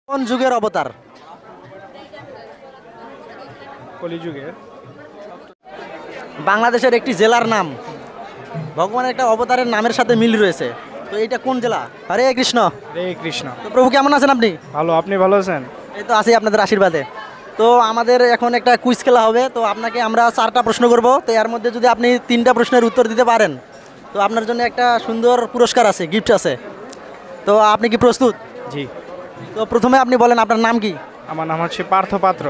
কোন যুগের অবতার? কলিযুগের। বাংলাদেশের একটি জেলার নাম ভগবানের একটা অবতারের নামের সাথে মিল রয়েছে, তো এইটা কোন জেলা? হরে কৃষ্ণ। রে কৃষ্ণ। তো প্রভু কেমন আছেন আপনি? ভালো, আপনি ভালো আছেন? এই তো আছি আপনাদের আশীর্বাদে। তো আমাদের এখন একটা কুইজ খেলা হবে, তো আপনাকে আমরা 4টা প্রশ্ন করব, তো এর মধ্যে যদি আপনি 3টা প্রশ্নের উত্তর দিতে পারেন তো আপনার জন্য একটা সুন্দর পুরস্কার আছে, গিফট আছে। তো আপনি কি প্রস্তুত? জি। তো প্রথমে আপনি বলেন আপনার নাম কি? আমার নাম হচ্ছে পার্থ পাত্র।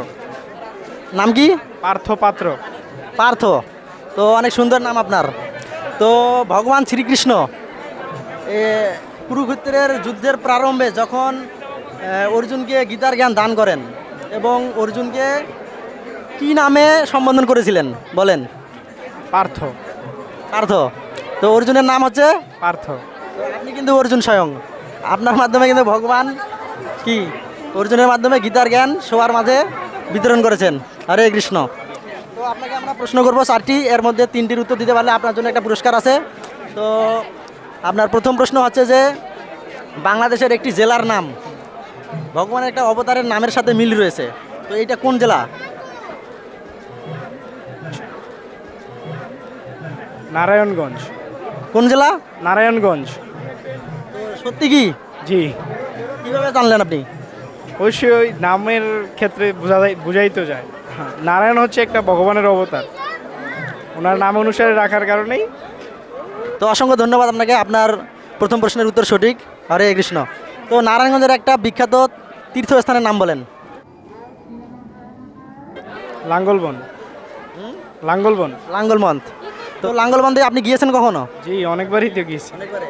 নাম কি? পার্থ পাত্র। পার্থ। তো অনেক সুন্দর নাম আপনার। তো ভগবান শ্রীকৃষ্ণ এ কুরুক্ষেত্রের যুদ্ধের প্রারম্ভে যখন অর্জুনকে গীতার জ্ঞান দান করেন এবং অর্জুনকে কি নামে সম্বোধন করেছিলেন বলেন? পার্থ। পার্থ। তো অর্জুনের নাম হচ্ছে পার্থ। তো আপনি কিন্তু অর্জুন স্বয়ং, আপনার মাধ্যমে কিন্তু ভগবান কি অর্জুনের মাধ্যমে গীতার জ্ঞান সবার মাঝে বিতরণ করেছেন। হরে কৃষ্ণ। তো আপনাকে আমরা প্রশ্ন করবো 4টি, এর মধ্যে 3টির উত্তর দিতে পারলে আপনার জন্য একটা পুরস্কার আছে। তো আপনার প্রথম প্রশ্ন হচ্ছে যে বাংলাদেশের একটি জেলার নাম ভগবানের একটা অবতারের নামের সাথে মিল রয়েছে, তো এইটা কোন জেলা? নারায়ণগঞ্জ। কোন জেলা? নারায়ণগঞ্জ। তো সত্যি কি? জি। কীভাবে জানলেন আপনি? অবশ্যই ওই নামের ক্ষেত্রে বোঝাই তো যায়। হ্যাঁ, নারায়ণ হচ্ছে একটা ভগবানের অবতার, ওনার নাম অনুসারে রাখার কারণেই। তো অসংখ্য ধন্যবাদ আপনাকে, আপনার প্রথম প্রশ্নের উত্তর সঠিক। হরে কৃষ্ণ। তো নারায়ণগঞ্জের একটা বিখ্যাত তীর্থস্থানের নাম বলেন? লাঙ্গলবন। লাঙ্গলবন। লাঙ্গলবন্দ। তো লাঙ্গলবন্দে আপনি গিয়েছেন কখনো? জি, অনেকবারই তো গিয়েছি। অনেকবারে।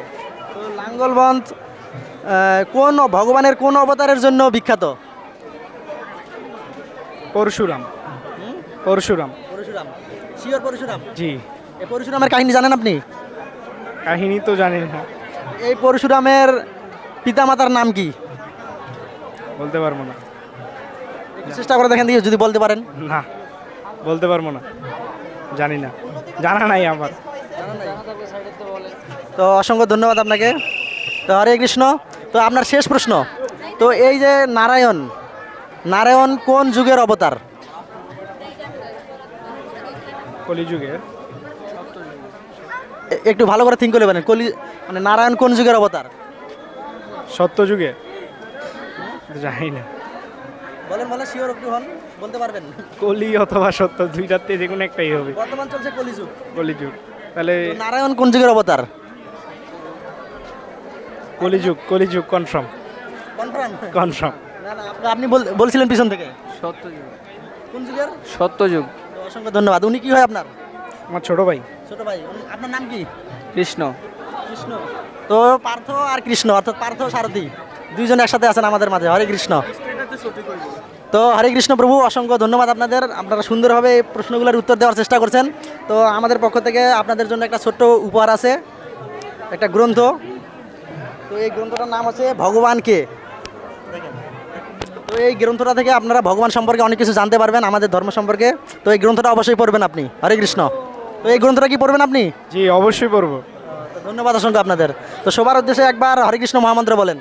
তো লাঙ্গলবন্দ কোন ভগবানের কোন অবতারের জন্য বিখ্যাত? পরশুরাম। পরশুরাম। পরশুরাম। শিওর পরশুরাম? জি। এই পরশুরামের কাহিনী জানেন আপনি? কাহিনী তো জানি না, এই পরশুরামের পিতামাতার নাম কি? বলতে পারবো না। একটু চেষ্টা করে দেখেন দিকে যদি বলতে পারেন। না, বলতে পারবো না, জানি না, জানা নাই আমার। তো অসংখ্য ধন্যবাদ আপনাকে। তো হরে কৃষ্ণ। তো আপনার শেষ প্রশ্ন, তো এই যে নারায়ণ, নারায়ণ কোন যুগের অবতার? কলিযুগের। একটু ভালো করে থিঙ্ক করে বলেন, মানে নারায়ণ কোন যুগের অবতার? সত্যযুগে। জানি না। বলেন বলেন, শিওর একটু হন, বলতে পারবেন? কলি অথবা সত্য, দুইটাতে যে কোনো একটাই হবে। বর্তমান চলছে কলিযুগ। কলিযুগ। তাহলে তো নারায়ণ কোন যুগের অবতার? কলিযুগ। কলিযুগ কনফার্ম। কনফার্ম? কনফার্ম। না না, আপনি বলছিলেন পিছন থেকে। সত্যযুগ। কোন যুগের? সত্যযুগ। তো অসংখ্য ধন্যবাদ। উনি কি হয় আপনার? আমার ছোট ভাই। ছোট ভাই। আপনার নাম কি? কৃষ্ণ। কৃষ্ণ। তো পার্থ আর কৃষ্ণ, অর্থাৎ পার্থ সারথি দুইজন একসাথে আছেন আমাদের মাঝে। হরে কৃষ্ণ। তো হরে কৃষ্ণ প্রভু, অসংখ্য ধন্যবাদ আপনাদের, আপনারা সুন্দরভাবে এই প্রশ্নগুলোর উত্তর দেওয়ার চেষ্টা করছেন। তো আমাদের পক্ষ থেকে আপনাদের জন্য একটা ছোট্ট উপহার আছে, একটা গ্রন্থ। তো এই গ্রন্থটার নাম হচ্ছে ভগবান কে। দেখেন, তো এই গ্রন্থটা থেকে আপনারা ভগবান সম্পর্কে অনেক কিছু জানতে পারবেন, আমাদের ধর্ম সম্পর্কে। তো এই গ্রন্থটা অবশ্যই পড়বেন আপনি। হরে কৃষ্ণ। তো এই গ্রন্থটা কি পড়বেন আপনি? জি, অবশ্যই পড়বো। তো ধন্যবাদ অসংখ্য আপনাদের। তো সবার উদ্দেশ্যে একবার হরে কৃষ্ণ মহামন্ত্র বলেন।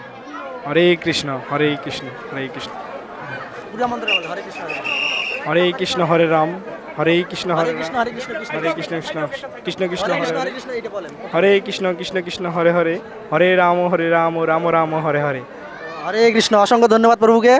হরে কৃষ্ণ হরে কৃষ্ণ হরে কৃষ্ণ। পুরো মন্ত্র বলেন, হরে কৃষ্ণ হরে কৃষ্ণ হরে রাম, হরে কৃষ্ণ হরে হরে কৃষ্ণ রাম, হরে কৃষ্ণ কৃষ্ণ হরে কৃষ্ণ কৃষ্ণ কৃষ্ণ কৃষ্ণ হরে হরে কৃষ্ণ হরে, হরে কৃষ্ণ, এইটা বলেন। হরে কৃষ্ণ কৃষ্ণ কৃষ্ণ হরে হরে, হরে রাম রাম রাম হরে হরে। হরে কৃষ্ণ। অসংখ্য ধন্যবাদ প্রভুকে।